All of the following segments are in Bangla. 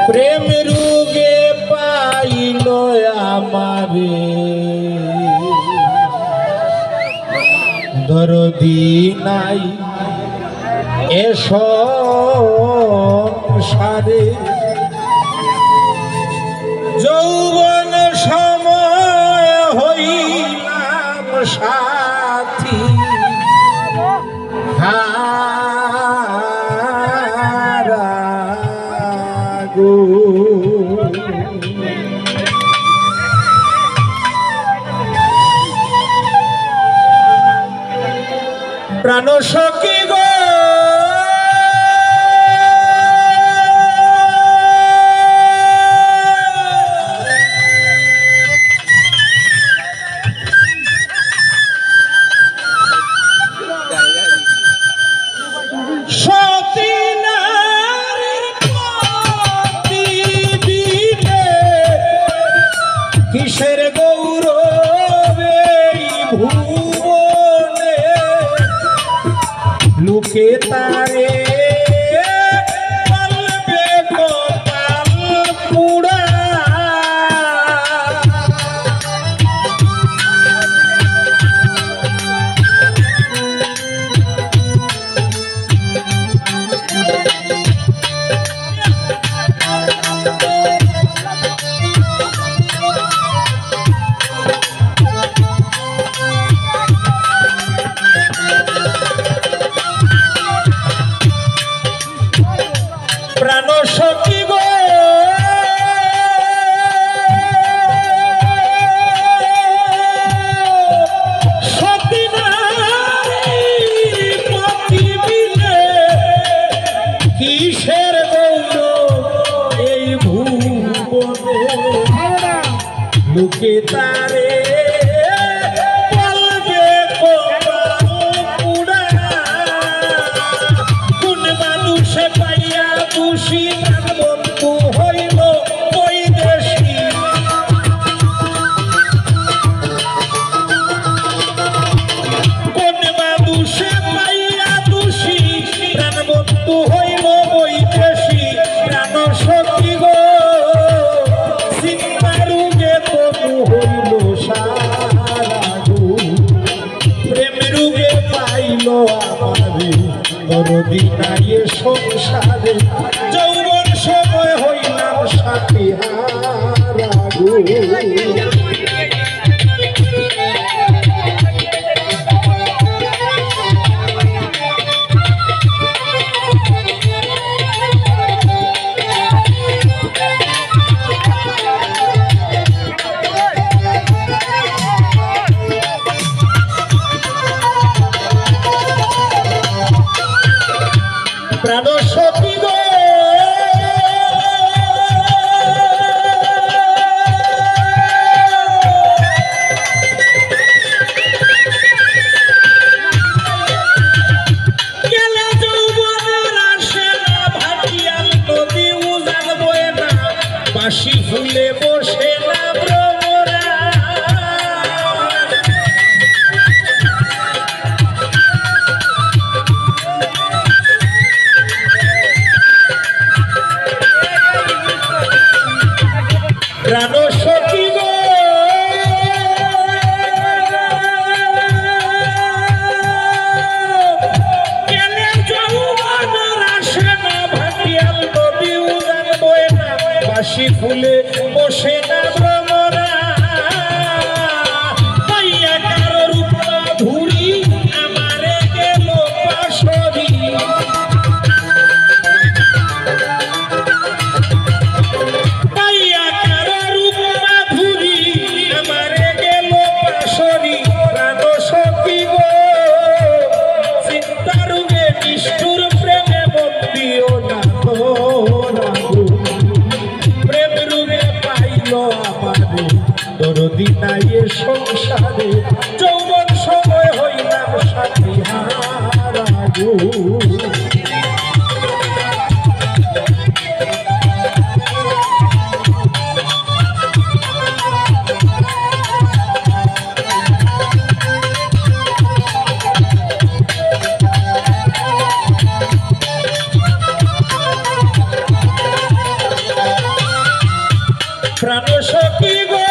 প্রেম রোগে পাইল আমারে দরদি নাই এ সংসারে যৌবন সময় হইলাম সাথী হারাগো প্রাণ সখী গো কিসের গৌরবে ভুবনে লোকে তারে বলবে কপাল পুরা প্রাণ সখী গো সতী নারী পতি মিলে কিসের গৌরব এই ভুবনে লোকে তারে বলবে কপাল পুরা কোন মানুষে পাইয়া খুশি বন্ধু হইল ওই দেশি কোন মানুষে পাইয়া খুশি প্রাণ বন্ধু হইল ওই দেশি প্রাণ সখী গো চিন্তা রোগে তবু হইল সারাগো প্রেম রোগে পাইল আমারে দরদি নাই এ সংসারে যৌবন সময় হইলাম সাথী হারাগো প্রাণ সখী গো গেলে যৌবনের আসে না ভাটিয়াল নদী উজান বয়ে না বাঁশি ফুলে বসে না ভ্রমরা প্রাণ সখী গো গেলে যৌবনের আসে না ভাটিয়াল নদী উজান বয়ে না বাঁশি ফুলে বসে না ভ্রমরা পাইয়া কারো রূপ ধুরি আমারে গেল পাশরি প্রেম রূপে পাইল দরদি নাই এ সংসারে যৌবন সময় হইলাম সাথী হারা গো প্রাণ সখী গো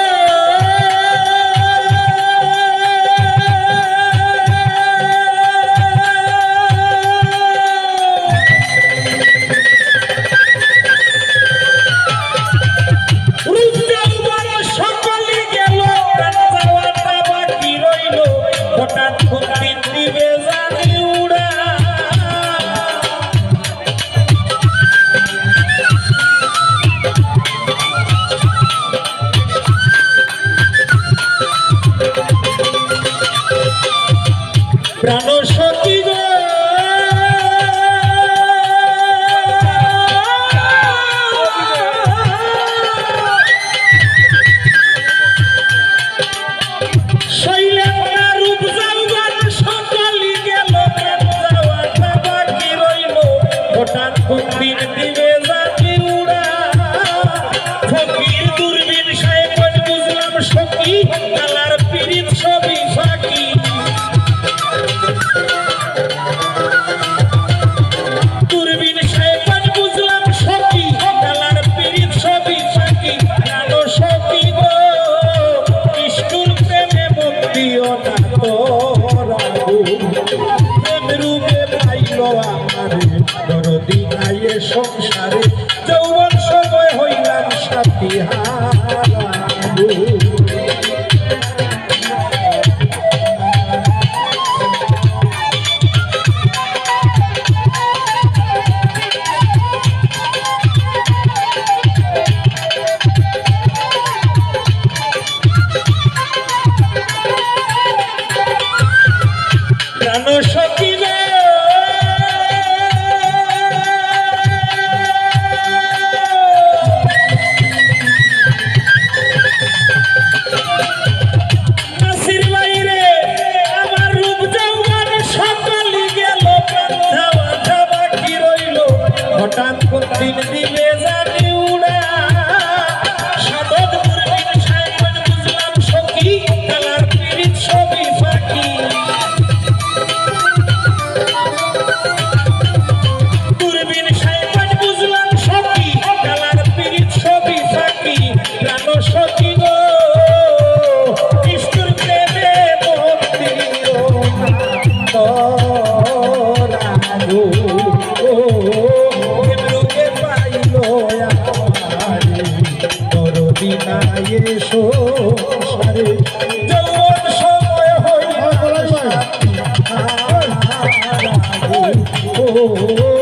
সকলে গেল যাওয়াটা বাকি রইল হঠাৎ দিন দিবে জানি উড়া প্রাণ সখী গো শৈলেন্দ্র রূপ যাওয়ার সকালে গেল যাওয়াটা বাকি রইল হঠাৎ দিন দিবে জাতি উড়া ফকির দূরবীন সাহেব বুঝলাম সখী কালার পীড়িত সবই ফাঁকি দূরবীন সাহেব বুঝলাম সখী কালার পীড়িত সবই ফাঁকি প্রাণ সখী গো বিষ্ণুর প্রেমে মুক্তিও না তোরা গো প্রেম রূপে পাইল আমারে দরদি নাই এ সংসারে যৌবন সময় হইলাম সাথী হারা গো প্রাণ সখী গো নাসির বাইরে আমার রূপ যৌবন সকালে গেল যাওয়াটা বাকি রইল হঠাৎ দিন দিবে জানি উড়া সাধক দূরবীন সাহেব বুঝলাম সখী কালার পীড়িত সবই ফাঁকি দূরবীন সাহেব বুঝলাম সখী কালার পীড়িত সবই ফাঁকি প্রাণ সখী গো বিষ্ণুর প্রেমে মন্দির তোরা গো এমরুকে পাইল আমারে দরদি নাই এ সংসারে যৌবন সময় হইল সাথী হারা গো